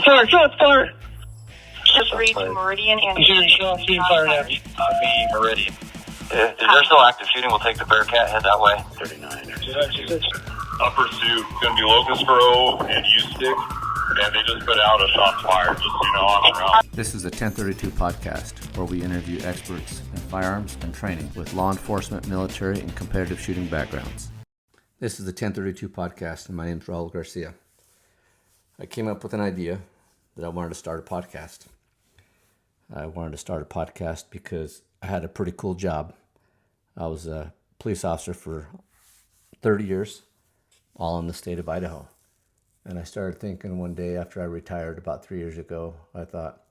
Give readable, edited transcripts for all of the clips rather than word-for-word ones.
Start. Just read Meridian and Fire now. Me, Meridian. If there's still active shooting, we'll take the Bearcat, head that way. 39. Upper Sioux, going to be Locust Grove and U-Stick, and they just put out a shot flyer, just, on the route. This is the 1032 podcast, where we interview experts in firearms and training with law enforcement, military, and competitive shooting backgrounds. This is the 1032 podcast, and my name is Raul Garcia. I came up with an idea that I wanted to start a podcast. I wanted to start a podcast because I had a pretty cool job. I was a police officer for 30 years, all in the state of Idaho. And I started thinking one day after I retired about 3 years ago, I thought,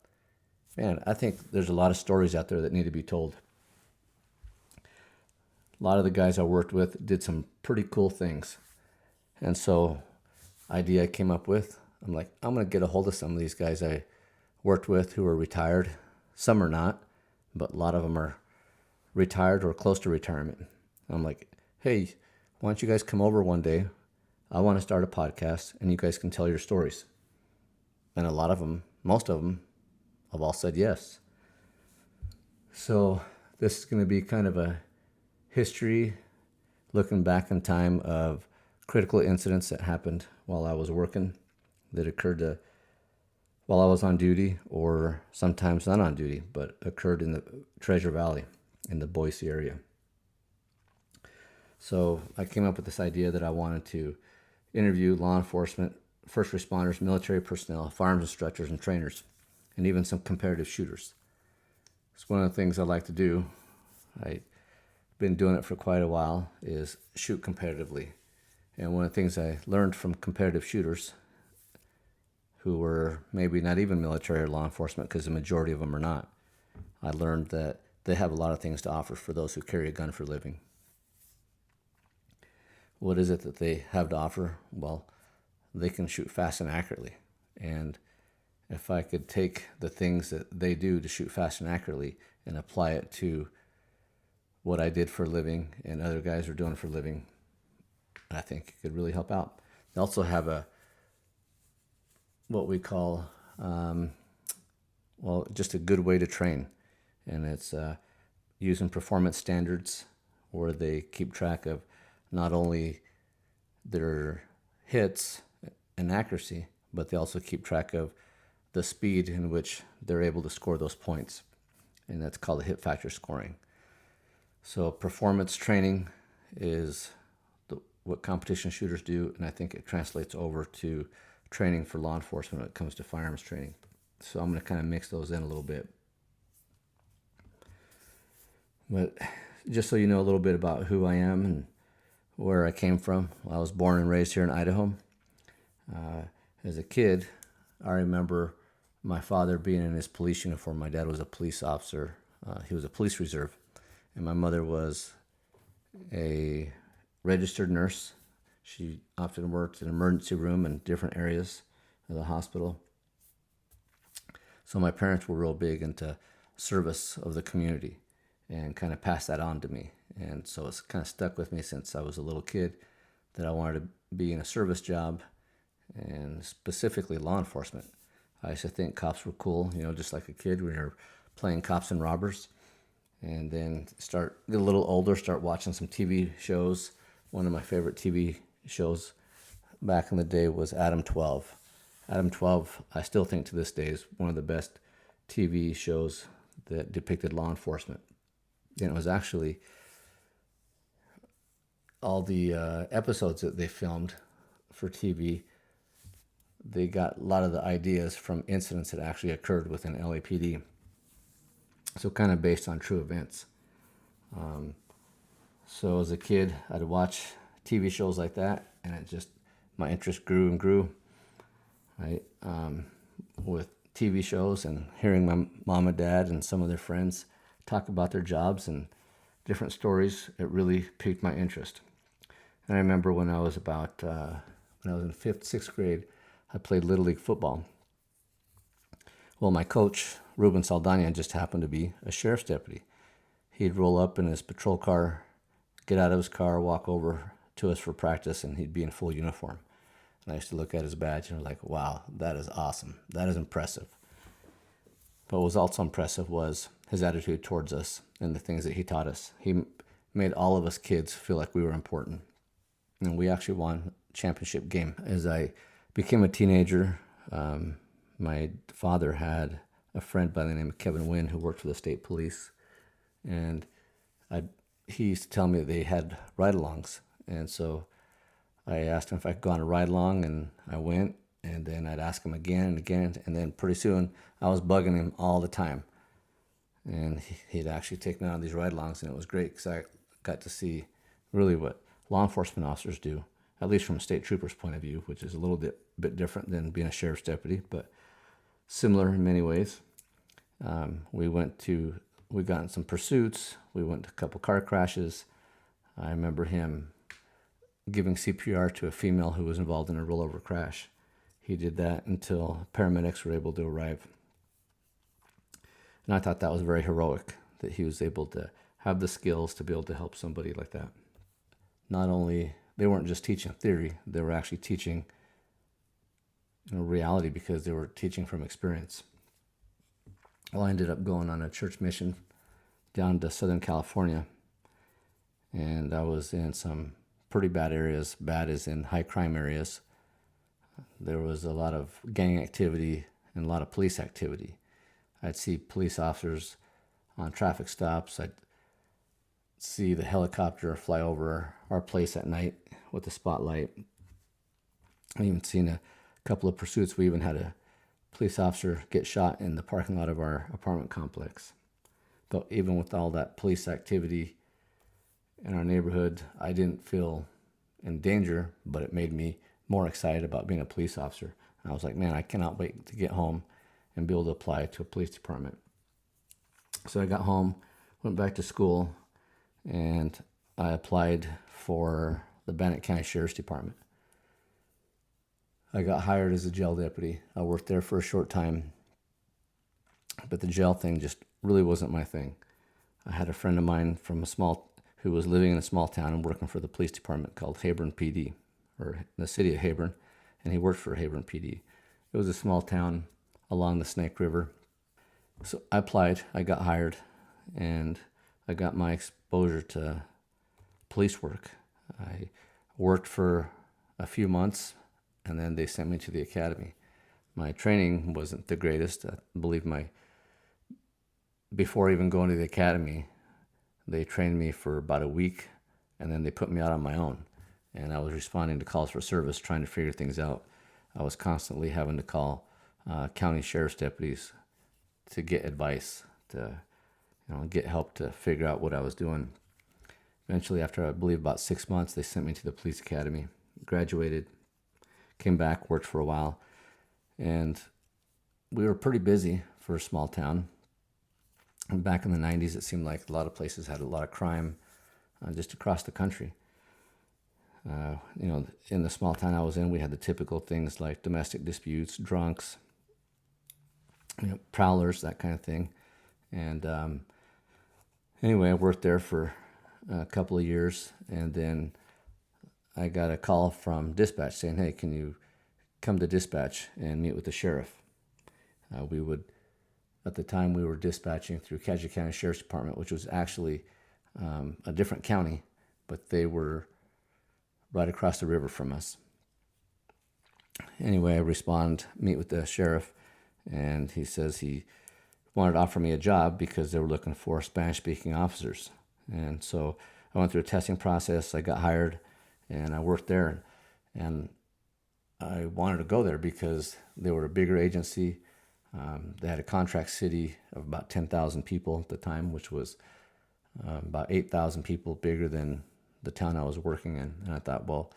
man, I think there's a lot of stories out there that need to be told. A lot of the guys I worked with did some pretty cool things. And so, idea I came up with, I'm like, I'm going to get a hold of some of these guys I worked with who are retired. Some are not, but a lot of them are retired or close to retirement. I'm like, hey, why don't you guys come over one day? I want to start a podcast and you guys can tell your stories. And a lot of them, most of them, have all said yes. So this is going to be kind of a history, looking back in time of critical incidents that happened while I was working, that occurred while I was on duty, or sometimes not on duty, but occurred in the Treasure Valley, in the Boise area. So I came up with this idea that I wanted to interview law enforcement, first responders, military personnel, firearms instructors and trainers, and even some competitive shooters. It's one of the things I like to do. I've been doing it for quite a while, is shoot competitively. And one of the things I learned from competitive shooters who were maybe not even military or law enforcement, because the majority of them are not, I learned that they have a lot of things to offer for those who carry a gun for a living. What is it that they have to offer? Well, they can shoot fast and accurately. And if I could take the things that they do to shoot fast and accurately and apply it to what I did for a living and other guys are doing for a living, I think it could really help out. They also have what we call, just a good way to train. And it's using performance standards where they keep track of not only their hits and accuracy, but they also keep track of the speed in which they're able to score those points. And that's called the hit factor scoring. So performance training is what competition shooters do, and I think it translates over to training for law enforcement when it comes to firearms training. So I'm going to kind of mix those in a little bit. But just so you know a little bit about who I am and where I came from. I was born and raised here in Idaho. As a kid, I remember my father being in his police uniform. My dad was a police officer. He was a police reserve. And my mother was a registered nurse. She often worked in an emergency room in different areas of the hospital. So my parents were real big into service of the community and kind of passed that on to me. And so it's kind of stuck with me since I was a little kid that I wanted to be in a service job, and specifically law enforcement. I used to think cops were cool, just like a kid when you're playing cops and robbers. And then get a little older, start watching some TV shows. One of my favorite TV shows back in the day was Adam 12. Adam 12, I still think to this day, is one of the best TV shows that depicted law enforcement. And it was actually all the episodes that they filmed for TV, they got a lot of the ideas from incidents that actually occurred within LAPD. So kind of based on true events. So as a kid, I'd watch TV shows like that, and my interest grew and grew, right? With TV shows and hearing my mom and dad and some of their friends talk about their jobs and different stories, it really piqued my interest. And I remember when I was in 5th, 6th grade, I played Little League football. Well, my coach, Ruben Saldana, just happened to be a sheriff's deputy. He'd roll up in his patrol car, get out of his car, walk over to us for practice, and he'd be in full uniform. And I used to look at his badge and I was like, wow, that is awesome. That is impressive. But what was also impressive was his attitude towards us and the things that he taught us. He made all of us kids feel like we were important. And we actually won a championship game. As I became a teenager, my father had a friend by the name of Kevin Wynn who worked for the state police. And he used to tell me that they had ride-alongs. And so I asked him if I could go on a ride-along, and I went. And then I'd ask him again and again. And then pretty soon I was bugging him all the time. And he'd actually take me on these ride-alongs, and it was great because I got to see really what law enforcement officers do, at least from a state trooper's point of view, which is a little bit different than being a sheriff's deputy, but similar in many ways. We got in some pursuits. We went to a couple car crashes. I remember him giving CPR to a female who was involved in a rollover crash. He did that until paramedics were able to arrive. And I thought that was very heroic, that he was able to have the skills to be able to help somebody like that. Not only, they weren't just teaching theory, they were actually teaching reality, because they were teaching from experience. Well, I ended up going on a church mission down to Southern California, and I was in some pretty bad areas, bad as in high crime areas. There was a lot of gang activity and a lot of police activity. I'd see police officers on traffic stops. I'd see the helicopter fly over our place at night with the spotlight. I even seen a couple of pursuits. We even had a police officer get shot in the parking lot of our apartment complex. But even with all that police activity in our neighborhood, I didn't feel in danger, but it made me more excited about being a police officer. And I was like, man, I cannot wait to get home and be able to apply to a police department. So I got home, went back to school, and I applied for the Bannock County Sheriff's Department. I got hired as a jail deputy. I worked there for a short time, but the jail thing just really wasn't my thing. I had a friend of mine who was living in a small town and working for the police department called Heyburn PD, or the city of Heyburn, and he worked for Heyburn PD. It was a small town along the Snake River. So I applied, I got hired, and I got my exposure to police work. I worked for a few months, and then they sent me to the academy. My training wasn't the greatest. I believe before even going to the academy, they trained me for about a week, and then they put me out on my own. And I was responding to calls for service, trying to figure things out. I was constantly having to call county sheriff's deputies to get advice, to get help to figure out what I was doing. Eventually, after I believe about 6 months, they sent me to the police academy. Graduated, came back, worked for a while, and we were pretty busy for a small town. And back in the 90s, it seemed like a lot of places had a lot of crime just across the country. In the small town I was in, we had the typical things like domestic disputes, drunks, prowlers, that kind of thing. And anyway, I worked there for a couple of years, and then I got a call from dispatch saying, hey, can you come to dispatch and meet with the sheriff? At the time, we were dispatching through Caddo County Sheriff's Department, which was actually a different county, but they were right across the river from us. Anyway, I meet with the sheriff, and he says he wanted to offer me a job because they were looking for Spanish-speaking officers. And so I went through a testing process. I got hired, and I worked there. And I wanted to go there because they were a bigger agency. They had a contract city of about 10,000 people at the time, which was about 8,000 people bigger than the town I was working in. And I thought, well,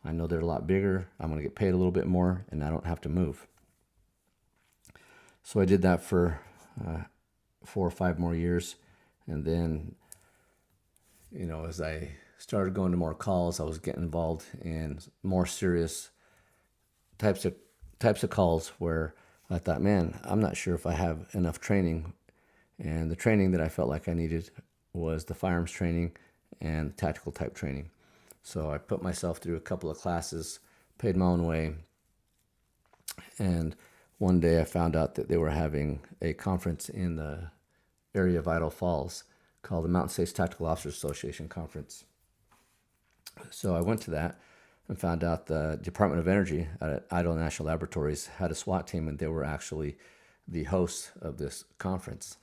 I know they're a lot bigger. I'm going to get paid a little bit more, and I don't have to move. So I did that for 4 or 5 more years. And then, as I started going to more calls, I was getting involved in more serious types of calls where I thought, man, I'm not sure if I have enough training. And the training that I felt like I needed was the firearms training and tactical type training. So I put myself through a couple of classes, paid my own way, And one day I found out that they were having a conference in the area of Idaho Falls called the Mountain States Tactical Officers Association Conference. So I went to that and found out the Department of Energy at Idaho National Laboratories had a SWAT team, and they were actually the hosts of this conference.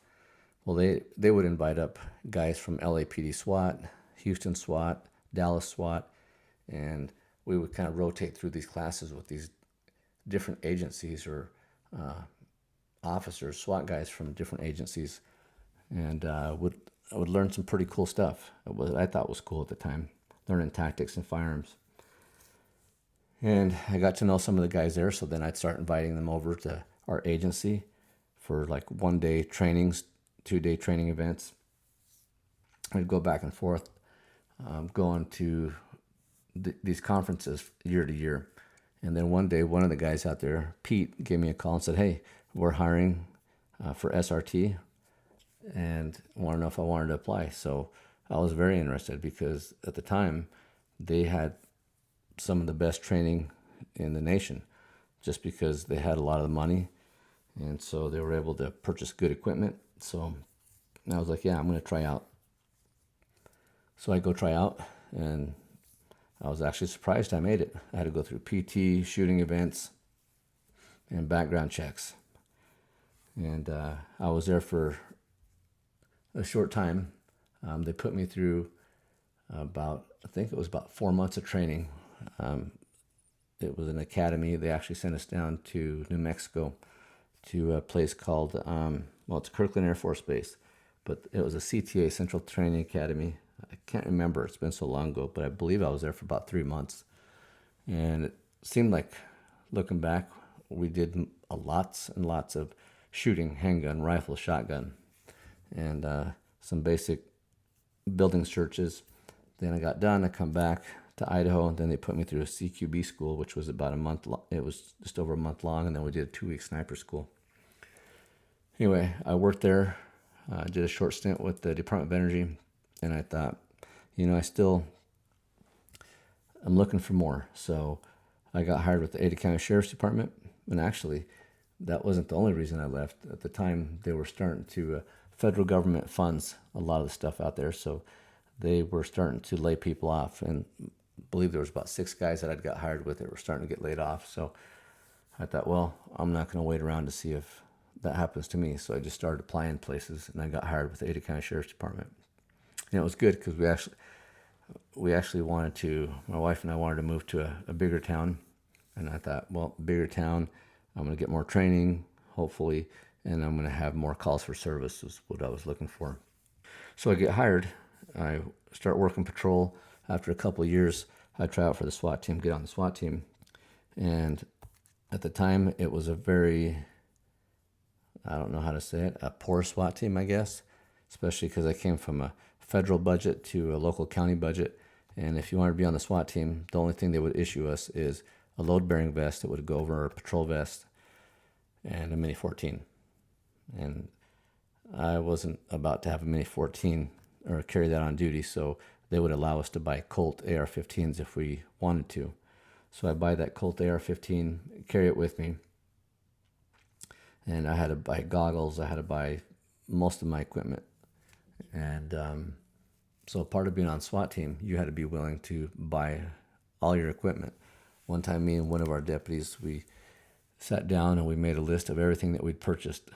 Well, they would invite up guys from LAPD SWAT, Houston SWAT, Dallas SWAT, and we would kind of rotate through these classes with these different agencies or officers, SWAT guys from different agencies, and I would learn some pretty cool stuff. I thought was cool at the time, learning tactics and firearms. And I got to know some of the guys there, so then I'd start inviting them over to our agency for like 1-day trainings, 2-day training events. I'd go back and forth, going to these conferences year to year. And then one day, one of the guys out there, Pete, gave me a call and said, "Hey, we're hiring for SRT and want to know if I wanted to apply." So I was very interested because at the time they had some of the best training in the nation just because they had a lot of the money. And so they were able to purchase good equipment. So I was like, yeah, I'm going to try out. So I go try out, and I was actually surprised I made it. I had to go through PT, shooting events, and background checks. And I was there for a short time. They put me through I think it was about 4 months of training. It was an academy. They actually sent us down to New Mexico to a place called, it's Kirkland Air Force Base, but it was a CTA, Central Training Academy. I can't remember. It's been so long ago, but I believe I was there for about 3 months. And it seemed like, looking back, we did lots and lots of shooting, handgun, rifle, shotgun, and some basic building searches. Then I got done. I come back to Idaho, and then they put me through a CQB school, which was about a month long. It was just over a month long, and then we did a 2-week sniper school. Anyway, I worked there, did a short stint with the Department of Energy, and I thought, I'm looking for more. So I got hired with the Ada County Sheriff's Department, and actually, that wasn't the only reason I left. At the time, they were starting to, federal government funds a lot of the stuff out there, so they were starting to lay people off, and I believe there was about 6 guys that I'd got hired with that were starting to get laid off. So I thought, well, I'm not going to wait around to see if that happens to me. So I just started applying places, and I got hired with the Ada County Sheriff's Department. And it was good because we actually wanted to, my wife and I wanted to move to a bigger town. And I thought, well, bigger town, I'm going to get more training, hopefully, and I'm going to have more calls for service is what I was looking for. So I get hired. I start working patrol. After a couple of years, I try out for the SWAT team, get on the SWAT team. And at the time, it was a very, I don't know how to say it, a poor SWAT team, I guess, especially because I came from a federal budget to a local county budget. And if you wanted to be on the SWAT team, the only thing they would issue us is a load-bearing vest that would go over a patrol vest and a Mini 14. And I wasn't about to have a Mini 14 or carry that on duty, so they would allow us to buy Colt AR-15s if we wanted to. So I buy that Colt AR-15, carry it with me, and I had to buy goggles. I had to buy most of my equipment. And so part of being on SWAT team, you had to be willing to buy all your equipment. One time, me and one of our deputies, we sat down and we made a list of everything that we'd purchased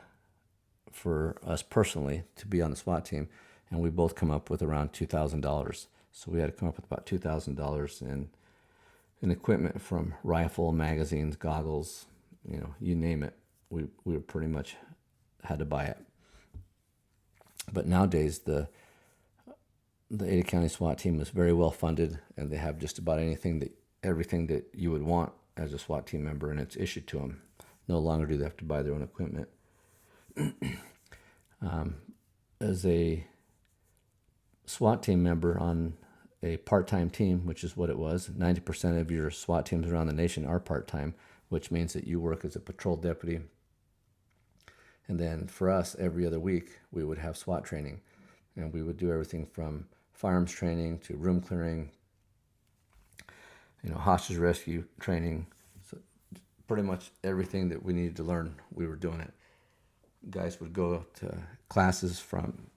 for us personally to be on the SWAT team, and we both come up with around $2,000. So we had to come up with about $2,000 in equipment, from rifle, magazines, goggles, you name it. We pretty much had to buy it. But nowadays, the Ada County SWAT team is very well funded, and they have just about everything that you would want as a SWAT team member, and it's issued to them. No longer do they have to buy their own equipment. As a SWAT team member on a part-time team, which is what it was, 90% of your SWAT teams around the nation are part-time, which means that you work as a patrol deputy. And then for us, every other week, we would have SWAT training, and we would do everything from firearms training to room clearing, hostage rescue training, so pretty much everything that we needed to learn, we were doing it. Guys would go to classes from,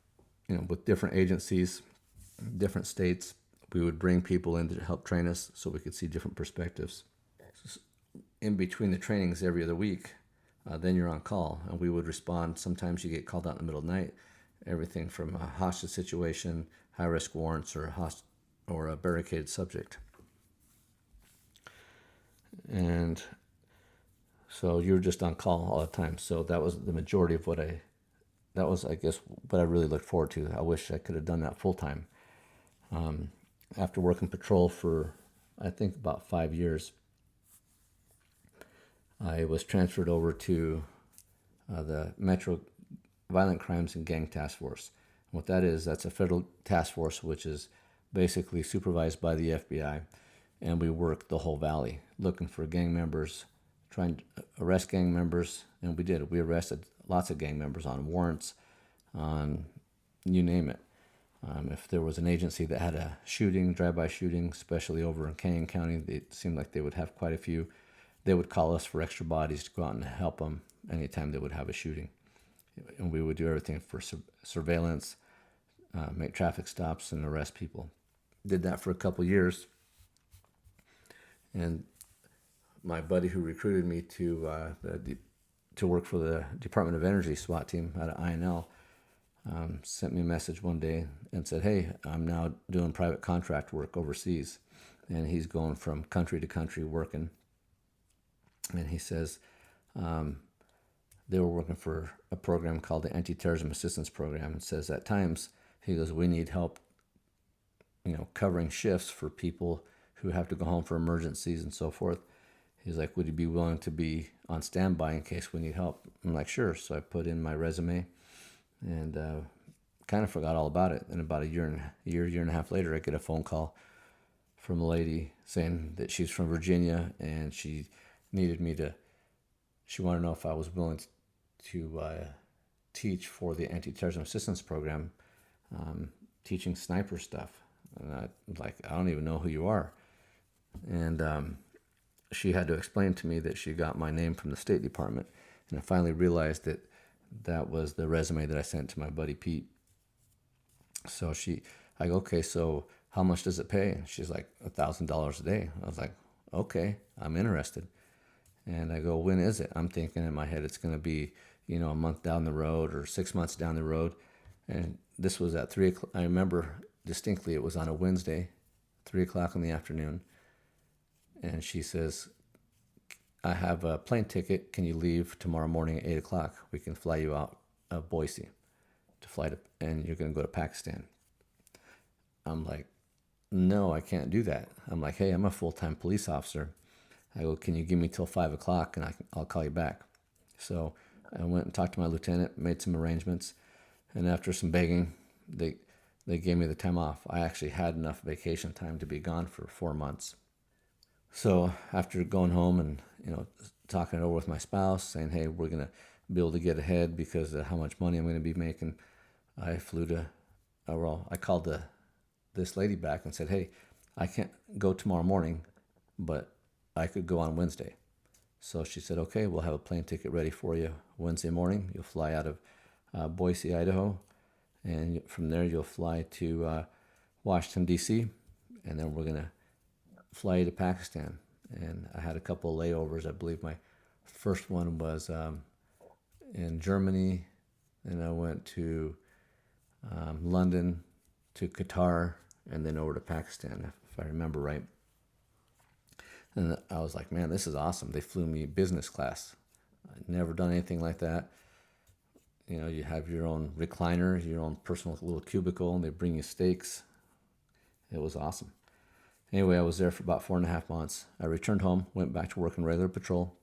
with different agencies, different states. We would bring people in to help train us so we could see different perspectives. In between the trainings every other week, then you're on call, and we would respond. Sometimes you get called out in the middle of the night, everything from a hostage situation, high-risk warrants, or a barricaded subject. And so you were just on call all the time. So that was the majority of what I really looked forward to. I wish I could have done that full time. After working patrol for, I think, about 5 years, I was transferred over to the Metro Violent Crimes and Gang Task Force. And what that is, that's a federal task force which is basically supervised by the FBI, and we work the whole valley looking for gang members, trying to arrest gang members, and we did. We arrested lots of gang members on warrants, on you name it. If there was an agency that had a shooting, drive-by shooting, especially over in Canyon County, it seemed like they would have quite a few. They would call us for extra bodies to go out and help them anytime they would have a shooting. And we would do everything for surveillance, make traffic stops, and arrest people. Did that for a couple years. And my buddy who recruited me to work for the Department of Energy SWAT team out of INL sent me a message one day and said, "Hey, I'm now doing private contract work overseas." And he's going from country to country working. And he says they were working for a program called the Anti-Terrorism Assistance Program. And says at times, he goes, "We need help, covering shifts for people who have to go home for emergencies and so forth." He's like, "Would you be willing to be on standby in case we need help?" I'm like, "Sure." So I put in my resume and kind of forgot all about it. And about a year and a half later, I get a phone call from a lady saying that she's from Virginia and she wanted to know if I was willing to teach for the Anti-Terrorism Assistance Program, teaching sniper stuff. And I was like, "I don't even know who you are." And she had to explain to me that she got my name from the State Department. And I finally realized that was the resume that I sent to my buddy Pete. So I go, "Okay, so how much does it pay?" And she's like, $1,000 a day. I was like, "Okay, I'm interested." And I go, "When is it?" I'm thinking in my head it's going to be, a month down the road or 6 months down the road. And this was at 3 o'clock. I remember distinctly it was on a Wednesday, 3 o'clock in the afternoon. And she says, "I have a plane ticket. Can you leave tomorrow morning at 8 o'clock? We can fly you out of Boise and you're going to go to Pakistan." I'm like, "No, I can't do that." I'm like, "Hey, I'm a full-time police officer." I go, "Can you give me till 5 o'clock and I'll call you back?" So I went and talked to my lieutenant, made some arrangements. And after some begging, they gave me the time off. I actually had enough vacation time to be gone for 4 months. So after going home and, talking it over with my spouse, saying, "Hey, we're going to be able to get ahead because of how much money I'm going to be making," I flew I called this lady back and said, "Hey, I can't go tomorrow morning, but I could go on Wednesday." So she said, "Okay, we'll have a plane ticket ready for you Wednesday morning. You'll fly out of Boise, Idaho, and from there you'll fly to Washington, D.C., and then we're going to fly you to Pakistan." And I had a couple of layovers. I believe my first one was in Germany, and I went to London, to Qatar, and then over to Pakistan, if I remember right. And I was like, "Man, this is awesome." They flew me business class. I'd never done anything like that. You have your own recliner, your own personal little cubicle, and they bring you steaks. It was awesome. Anyway, I was there for about 4.5 months. I returned home, went back to working regular patrol,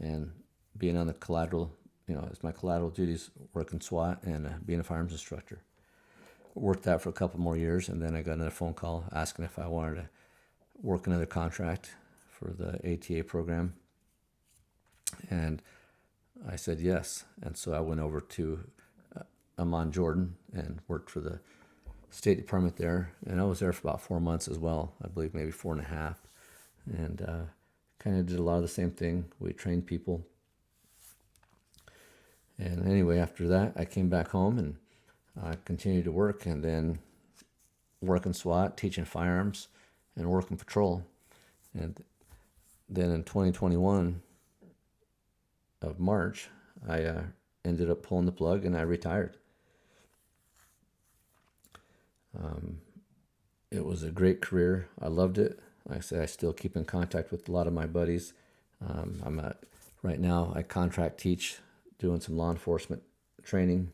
and being on the collateral, as my collateral duties, working SWAT and being a firearms instructor. Worked that for a couple more years, and then I got another phone call asking if I wanted to work another contract for the ATA program. And I said yes. And so I went over to Amman, Jordan, and worked for the State Department there. And I was there for about 4 months as well. I believe maybe 4.5. And kind of did a lot of the same thing. We trained people. And anyway, after that, I came back home and I continued to work, and then work in SWAT, teaching firearms, and working patrol. And then in 2021 of March, I ended up pulling the plug and I retired. It was a great career. I loved it. Like I said, I still keep in contact with a lot of my buddies. Right now, I contract teach, doing some law enforcement training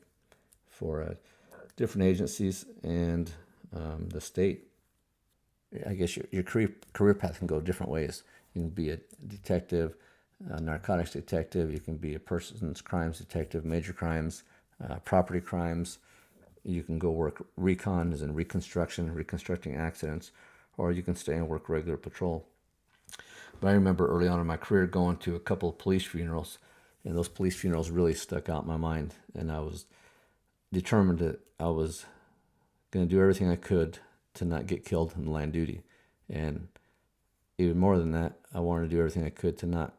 for different agencies and the state. I guess your career path can go different ways. You can be a detective, a narcotics detective. You can be a persons crimes detective, major crimes, property crimes. You can go work recon, as in reconstructing accidents, or you can stay and work regular patrol. But I remember early on in my career going to a couple of police funerals, and those police funerals really stuck out in my mind. And I was determined that I was going to do everything I could to not get killed in line duty. And even more than that, I wanted to do everything I could to not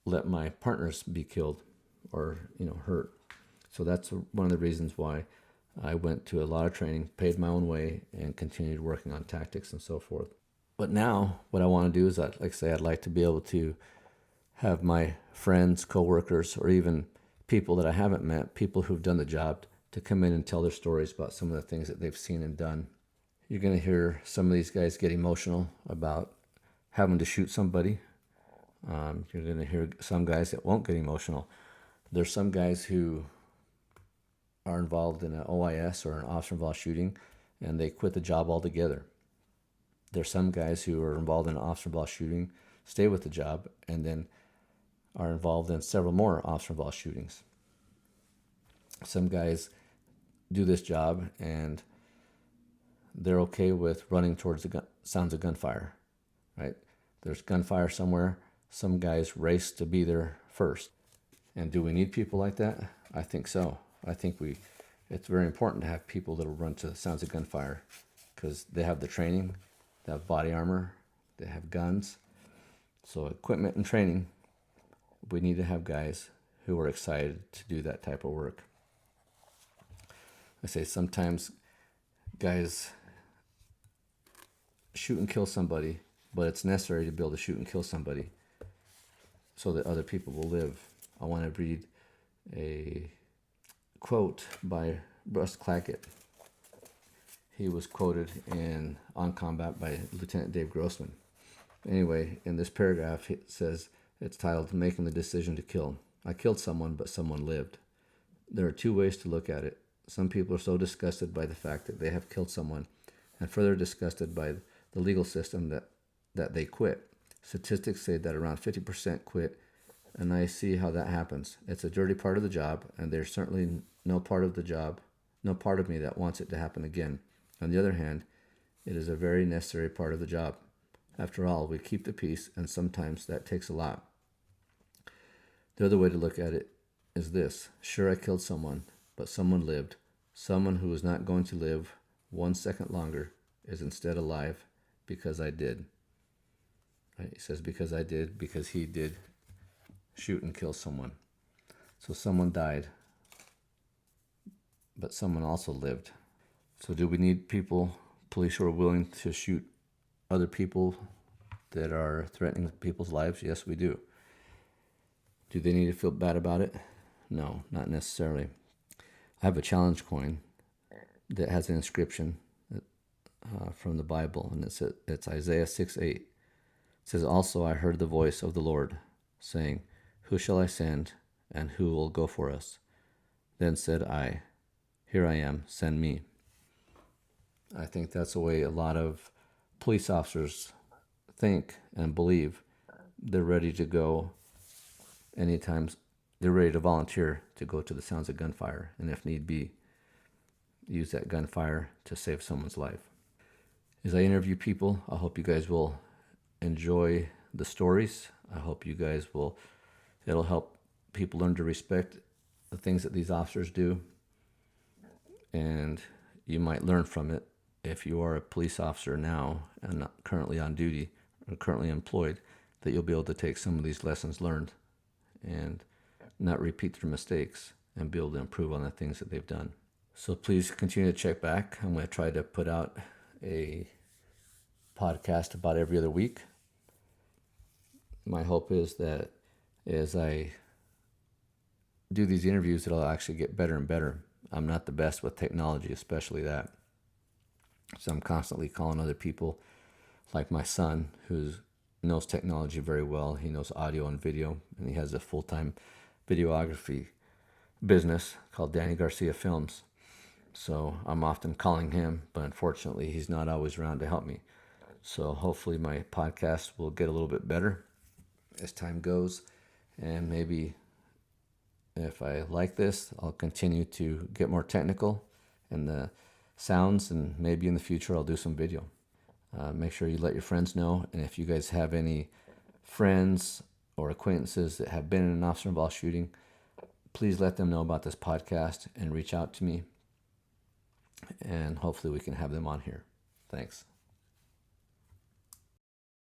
let my partners be killed or, hurt. So that's one of the reasons why I went to a lot of training, paid my own way, and continued working on tactics and so forth. But now what I want to do is, I'd like to be able to have my friends, coworkers, or even people that I haven't met, people who've done the job, to come in and tell their stories about some of the things that they've seen and done. You're going to hear some of these guys get emotional about having to shoot somebody. You're going to hear some guys that won't get emotional. There's some guys who are involved in an OIS or an officer-involved shooting, and they quit the job altogether. There's some guys who are involved in an officer-involved shooting, stay with the job, and then are involved in several more officer-involved shootings. Some guys do this job and they're okay with running towards the sounds of gunfire, right? There's gunfire somewhere. Some guys race to be there first. And do we need people like that? I think so. I think it's very important to have people that will run to the sounds of gunfire, because they have the training, they have body armor, they have guns. So equipment and training, we need to have guys who are excited to do that type of work. I say sometimes guys shoot and kill somebody, but it's necessary to be able to shoot and kill somebody so that other people will live. I want to read a quote by Russ Claggett. He was quoted in On Combat by Lieutenant Dave Grossman. Anyway, in this paragraph, it says, it's titled, Making the Decision to Kill. I killed someone, but someone lived. There are two ways to look at it. Some people are so disgusted by the fact that they have killed someone, and further disgusted by the legal system that they quit. Statistics say that around 50% quit, and I see how that happens. It's a dirty part of the job, and there's certainly no part of me that wants it to happen again. On the other hand, it is a very necessary part of the job. After all, we keep the peace, and sometimes that takes a lot. The other way to look at it is this. Sure, I killed someone, but someone lived. Someone who is not going to live 1 second longer is instead alive because I did. Right? He says because I did, because he did shoot and kill someone. So someone died, but someone also lived. So do we need police who are willing to shoot other people that are threatening people's lives? Yes, we do. Do they need to feel bad about it? No, not necessarily. I have a challenge coin that has an inscription from the Bible, and it's Isaiah 6:8. It says, also I heard the voice of the Lord saying, who shall I send, and who will go for us? Then said I, here I am, send me. I think that's the way a lot of police officers think and believe. They're ready to go anytime. They're ready to volunteer to go to the sounds of gunfire, and if need be, use that gunfire to save someone's life. As I interview people, I hope you guys will enjoy the stories. I hope you guys it'll help people learn to respect the things that these officers do, and you might learn from it if you are a police officer now and not currently on duty or currently employed. that you'll be able to take some of these lessons learned and not repeat their mistakes and be able to improve on the things that they've done. So please continue to check back. I'm going to try to put out a podcast about every other week. My hope is that as I do these interviews, that I'll actually get better and better. I'm not the best with technology, especially that. So I'm constantly calling other people, like my son, who knows technology very well. He knows audio and video, and he has a full-time videography business called Danny Garcia Films. So I'm often calling him, but unfortunately he's not always around to help me. So hopefully my podcast will get a little bit better as time goes, and maybe if I like this, I'll continue to get more technical in the sounds, and maybe in the future I'll do some video. Make sure you let your friends know, and if you guys have any friends or acquaintances that have been in an officer involved shooting, please let them know about this podcast and reach out to me, and hopefully we can have them on here. Thanks.